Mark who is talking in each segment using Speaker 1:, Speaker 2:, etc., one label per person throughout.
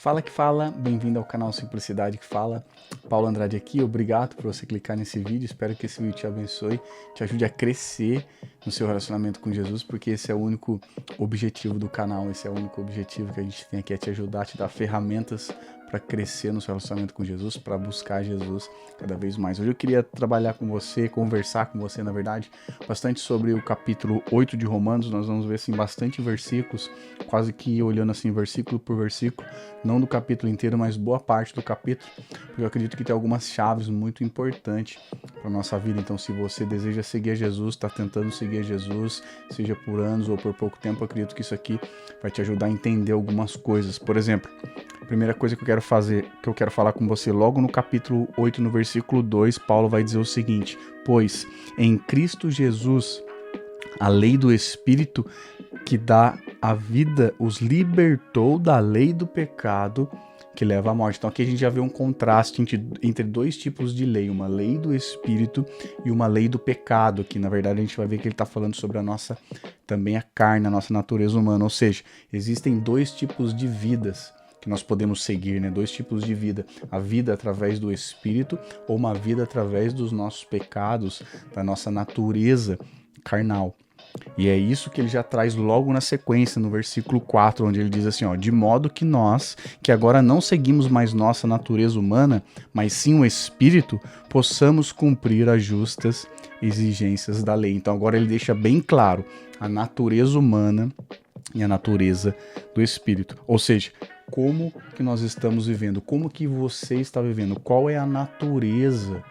Speaker 1: Fala que fala, bem-vindo ao canal Simplicidade que Fala. Paulo Andrade aqui, obrigado por você clicar nesse vídeo, espero que esse vídeo te abençoe, te ajude a crescer no seu relacionamento com Jesus, porque esse é o único objetivo do canal, esse é o único objetivo que a gente tem aqui, é te ajudar, te dar ferramentas para crescer no seu relacionamento com Jesus, para buscar Jesus cada vez mais. Hoje eu queria trabalhar com você, conversar com você, na verdade, bastante sobre o capítulo 8 de Romanos. Nós vamos ver assim bastante versículos, quase que olhando assim versículo por versículo, não do capítulo inteiro, mas boa parte do capítulo, porque eu acredito que tem algumas chaves muito importantes para nossa vida. Então, se você deseja seguir a Jesus, está tentando seguir a Jesus, seja por anos ou por pouco tempo, eu acredito que isso aqui vai te ajudar a entender algumas coisas. Por exemplo, a primeira coisa que eu quero falar com você, logo no capítulo 8, no versículo 2, Paulo vai dizer o seguinte: pois em Cristo Jesus, a lei do Espírito que dá a vida os libertou da lei do pecado que leva à morte. Então aqui a gente já vê um contraste entre dois tipos de lei, uma lei do Espírito e uma lei do pecado, que na verdade a gente vai ver que ele está falando sobre a nossa, também a carne, a nossa natureza humana, ou seja, existem dois tipos de vidas que nós podemos seguir, né? Dois tipos de vida, a vida através do Espírito ou uma vida através dos nossos pecados, da nossa natureza carnal. E é isso que ele já traz logo na sequência, no versículo 4, onde ele diz assim, ó, de modo que nós, que agora não seguimos mais nossa natureza humana, mas sim o Espírito, possamos cumprir as justas exigências da lei. Então agora ele deixa bem claro a natureza humana e a natureza do Espírito. Ou seja, como que nós estamos vivendo, como que você está vivendo, qual é a natureza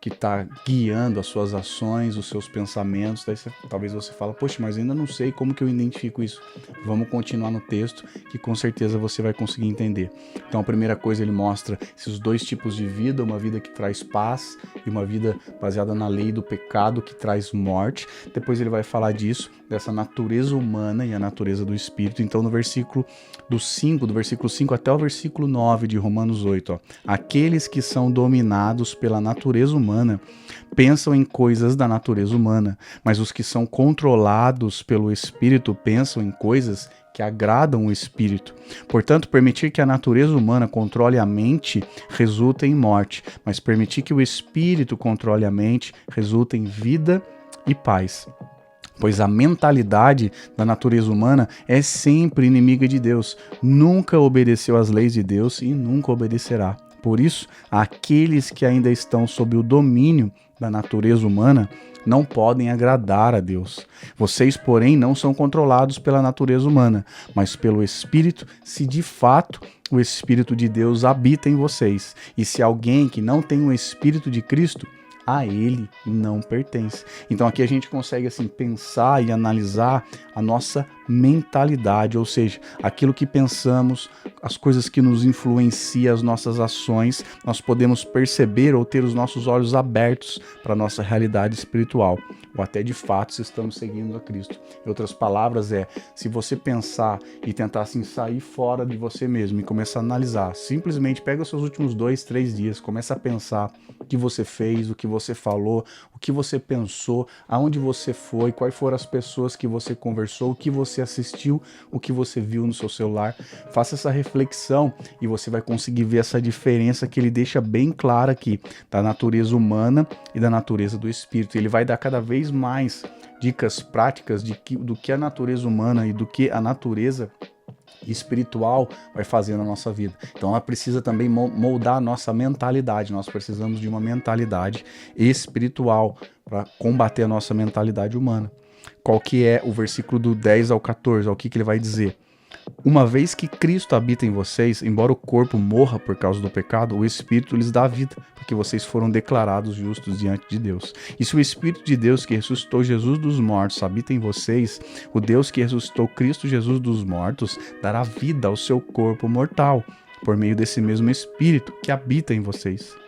Speaker 1: que está guiando as suas ações, os seus pensamentos. Daí talvez você fala, poxa, mas ainda não sei como que eu identifico isso. Vamos continuar no texto que com certeza você vai conseguir entender. Então a primeira coisa, ele mostra esses dois tipos de vida, uma vida que traz paz e uma vida baseada na lei do pecado que traz morte. Depois ele vai falar disso, dessa natureza humana e a natureza do Espírito. Então no versículo do versículo 5 até o versículo 9 de Romanos 8, ó, aqueles que são dominados pela natureza humana pensam em coisas da natureza humana, mas os que são controlados pelo Espírito pensam em coisas que agradam o Espírito. Portanto, permitir que a natureza humana controle a mente resulta em morte, mas permitir que o Espírito controle a mente resulta em vida e paz. Pois a mentalidade da natureza humana é sempre inimiga de Deus, nunca obedeceu às leis de Deus e nunca obedecerá. Por isso, aqueles que ainda estão sob o domínio da natureza humana não podem agradar a Deus. Vocês, porém, não são controlados pela natureza humana, mas pelo Espírito, se de fato o Espírito de Deus habita em vocês. E se alguém que não tem o Espírito de Cristo, a ele não pertence. Então aqui a gente consegue assim pensar e analisar a nossa mentalidade, ou seja, aquilo que pensamos, as coisas que nos influenciam, as nossas ações, nós podemos perceber ou ter os nossos olhos abertos para a nossa realidade espiritual, ou até de fato se estamos seguindo a Cristo. Em outras palavras, se você pensar e tentar assim sair fora de você mesmo e começar a analisar, simplesmente pega os seus últimos 2, 3 dias, começa a pensar o que você fez, o que você falou, o que você pensou, aonde você foi, quais foram as pessoas que você conversou, o que você assistiu, o que você viu no seu celular. Faça essa reflexão e você vai conseguir ver essa diferença que ele deixa bem clara aqui, da natureza humana e da natureza do Espírito. Ele vai dar cada vez mais dicas práticas do que a natureza humana e do que a natureza espiritual vai fazer na nossa vida. Então ela precisa também moldar a nossa mentalidade. Nós precisamos de uma mentalidade espiritual para combater a nossa mentalidade humana. Qual que é o versículo do 10 ao 14? O que ele vai dizer? Uma vez que Cristo habita em vocês, embora o corpo morra por causa do pecado, o Espírito lhes dá vida, porque vocês foram declarados justos diante de Deus. E se o Espírito de Deus que ressuscitou Jesus dos mortos habita em vocês, o Deus que ressuscitou Cristo Jesus dos mortos dará vida ao seu corpo mortal, por meio desse mesmo Espírito que habita em vocês.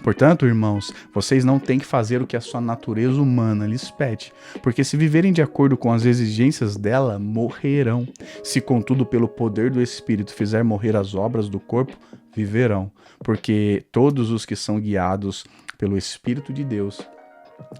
Speaker 1: Portanto, irmãos, vocês não têm que fazer o que a sua natureza humana lhes pede, porque se viverem de acordo com as exigências dela, morrerão. Se, contudo, pelo poder do Espírito fizer morrer as obras do corpo, viverão. Porque todos os que são guiados pelo Espírito de Deus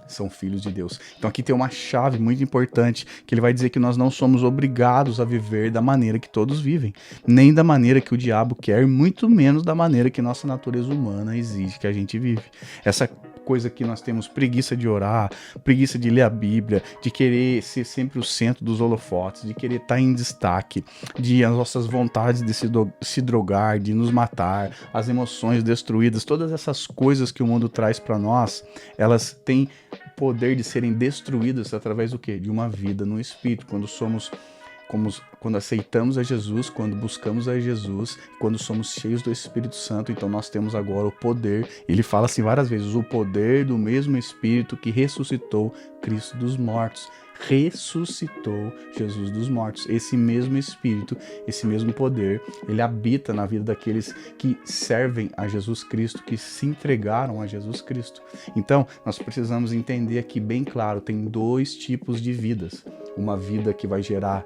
Speaker 1: são filhos de Deus. Então aqui tem uma chave muito importante, que ele vai dizer que nós não somos obrigados a viver da maneira que todos vivem, nem da maneira que o diabo quer, muito menos da maneira que nossa natureza humana exige que a gente vive. Essa coisa que nós temos preguiça de orar, preguiça de ler a Bíblia, de querer ser sempre o centro dos holofotes, de querer estar em destaque, de as nossas vontades de se drogar, de nos matar, as emoções destruídas, todas essas coisas que o mundo traz para nós, elas têm o poder de serem destruídas através do quê? De uma vida no Espírito, quando aceitamos a Jesus, quando buscamos a Jesus, quando somos cheios do Espírito Santo, então nós temos agora o poder, ele fala assim várias vezes, o poder do mesmo Espírito que ressuscitou Cristo dos mortos. Ressuscitou Jesus dos mortos. Esse mesmo Espírito, esse mesmo poder, ele habita na vida daqueles que servem a Jesus Cristo, que se entregaram a Jesus Cristo. Então, nós precisamos entender aqui bem claro, tem dois tipos de vidas. Uma vida que vai gerar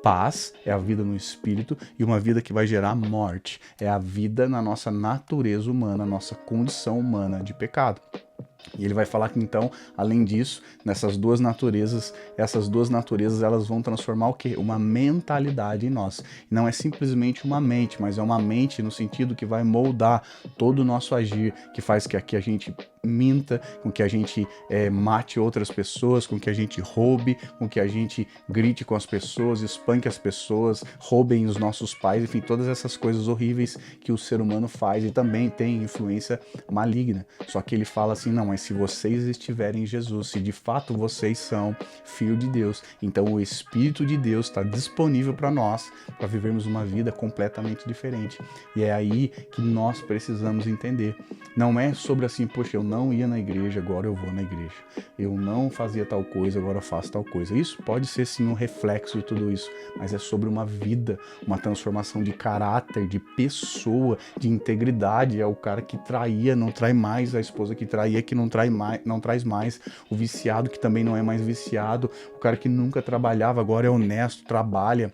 Speaker 1: paz, é a vida no Espírito, e uma vida que vai gerar morte, é a vida na nossa natureza humana, nossa condição humana de pecado. E ele vai falar que então, além disso, nessas duas naturezas, essas duas naturezas elas vão transformar o quê? Uma mentalidade em nós. E não é simplesmente uma mente, mas é uma mente no sentido que vai moldar todo o nosso agir, que faz que a gente minta, com que a gente mate outras pessoas, com que a gente roube, com que a gente grite com as pessoas, espanque as pessoas, roubem os nossos pais, enfim, todas essas coisas horríveis que o ser humano faz e também tem influência maligna. Só que ele fala assim, não, mas se vocês estiverem em Jesus, se de fato vocês são filho de Deus, então o Espírito de Deus está disponível para nós, para vivermos uma vida completamente diferente. E é aí que nós precisamos entender. Não é sobre assim, poxa, eu não ia na igreja, agora eu vou na igreja. Eu não fazia tal coisa, agora eu faço tal coisa. Isso pode ser sim um reflexo de tudo isso, mas é sobre uma vida, uma transformação de caráter, de pessoa, de integridade. É o cara que traía, não trai mais, a esposa que traía, que não traz mais, o viciado que também não é mais viciado, o cara que nunca trabalhava, agora é honesto, trabalha.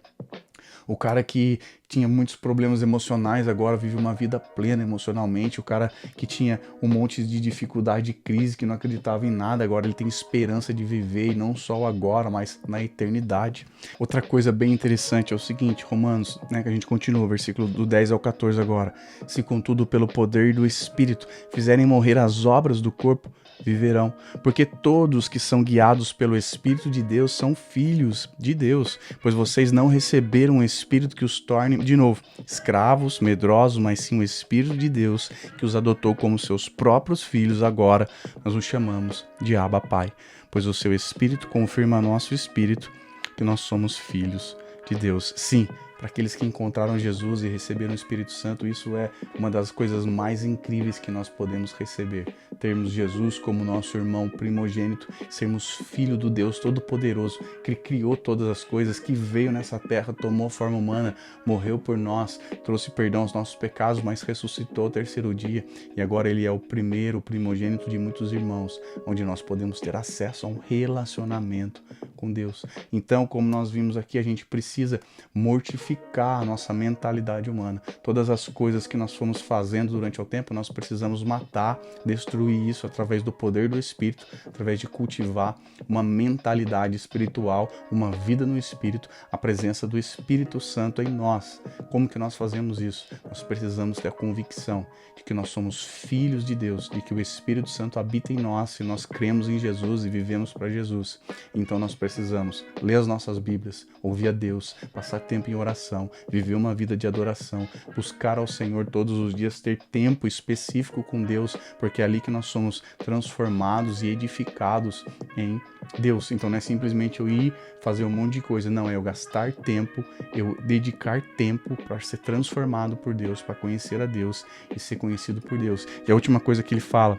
Speaker 1: O cara que tinha muitos problemas emocionais, agora vive uma vida plena emocionalmente. O cara que tinha um monte de dificuldade, de crise, que não acreditava em nada, agora ele tem esperança de viver, e não só agora, mas na eternidade. Outra coisa bem interessante é o seguinte, Romanos, que a gente continua, versículo do 10 ao 14 agora. Se contudo pelo poder do Espírito fizerem morrer as obras do corpo, viverão, porque todos que são guiados pelo Espírito de Deus são filhos de Deus, pois vocês não receberam um Espírito que os torne, de novo, escravos, medrosos, mas sim o Espírito de Deus que os adotou como seus próprios filhos. Agora nós os chamamos de Abba Pai, pois o seu Espírito confirma nosso Espírito que nós somos filhos de Deus. Sim, para aqueles que encontraram Jesus e receberam o Espírito Santo, isso é uma das coisas mais incríveis que nós podemos receber. Termos Jesus como nosso irmão primogênito, sermos filho do Deus Todo-Poderoso, que criou todas as coisas, que veio nessa terra, tomou forma humana, morreu por nós, trouxe perdão aos nossos pecados, mas ressuscitou ao terceiro dia. E agora ele é o primeiro, o primogênito de muitos irmãos, onde nós podemos ter acesso a um relacionamento com Deus. Então, como nós vimos aqui, a gente precisa mortificar a nossa mentalidade humana. Todas as coisas que nós fomos fazendo durante o tempo, nós precisamos matar, destruir isso através do poder do Espírito, através de cultivar uma mentalidade espiritual, uma vida no Espírito, a presença do Espírito Santo em nós. Como que nós fazemos isso? Nós precisamos ter a convicção de que nós somos filhos de Deus, de que o Espírito Santo habita em nós, se nós cremos em Jesus e vivemos para Jesus. Então nós precisamos ler as nossas Bíblias, ouvir a Deus, passar tempo em oração, viver uma vida de adoração, buscar ao Senhor todos os dias, ter tempo específico com Deus, porque é ali que nós somos transformados e edificados em Deus. Então não é simplesmente eu ir fazer um monte de coisa, não, é eu gastar tempo, eu dedicar tempo para ser transformado por Deus, para conhecer a Deus e ser conhecido por Deus. E a última coisa que ele fala,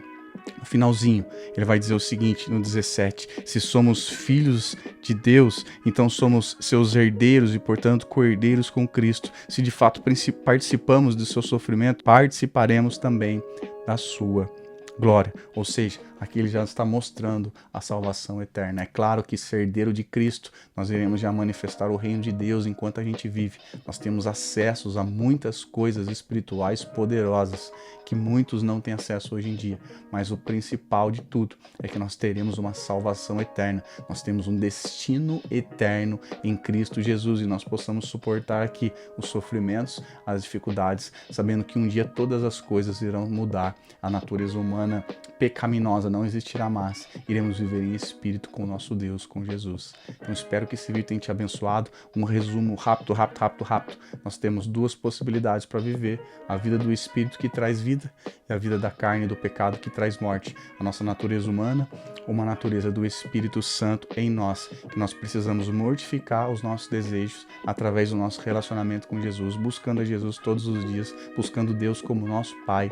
Speaker 1: no finalzinho, ele vai dizer o seguinte, no 17, se somos filhos de Deus, então somos seus herdeiros e, portanto, co-herdeiros com Cristo. Se de fato participamos do seu sofrimento, participaremos também da sua glória. Ou seja, aqui ele já está mostrando a salvação eterna. É claro que ser herdeiro de Cristo, nós iremos já manifestar o reino de Deus enquanto a gente vive. Nós temos acessos a muitas coisas espirituais poderosas que muitos não têm acesso hoje em dia. Mas o principal de tudo é que nós teremos uma salvação eterna. Nós temos um destino eterno em Cristo Jesus e nós possamos suportar aqui os sofrimentos, as dificuldades, sabendo que um dia todas as coisas irão mudar. A natureza humana pecaminosa não existirá mais. Iremos viver em espírito com o nosso Deus, com Jesus. Então espero que esse vídeo tenha te abençoado. Um resumo rápido. Nós temos duas possibilidades para viver: a vida do espírito que traz vida e a vida da carne e do pecado que traz morte. A nossa natureza humana ou uma natureza do Espírito Santo em nós, que nós precisamos mortificar os nossos desejos através do nosso relacionamento com Jesus, buscando a Jesus todos os dias, buscando Deus como nosso Pai,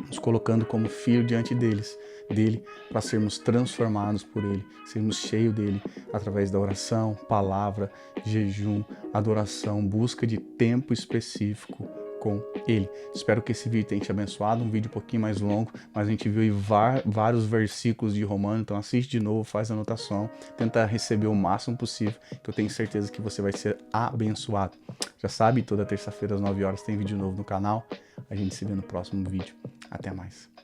Speaker 1: nos colocando como filho diante dele, para sermos transformados por ele, sermos cheios dele, através da oração, palavra, jejum, adoração, busca de tempo específico com ele. Espero que esse vídeo tenha te abençoado, um vídeo um pouquinho mais longo, mas a gente viu aí vários versículos de Romanos, então assiste de novo, faz a anotação, tenta receber o máximo possível, que eu tenho certeza que você vai ser abençoado. Já sabe, toda terça-feira às 9 horas tem vídeo novo no canal. A gente se vê no próximo vídeo. Até mais.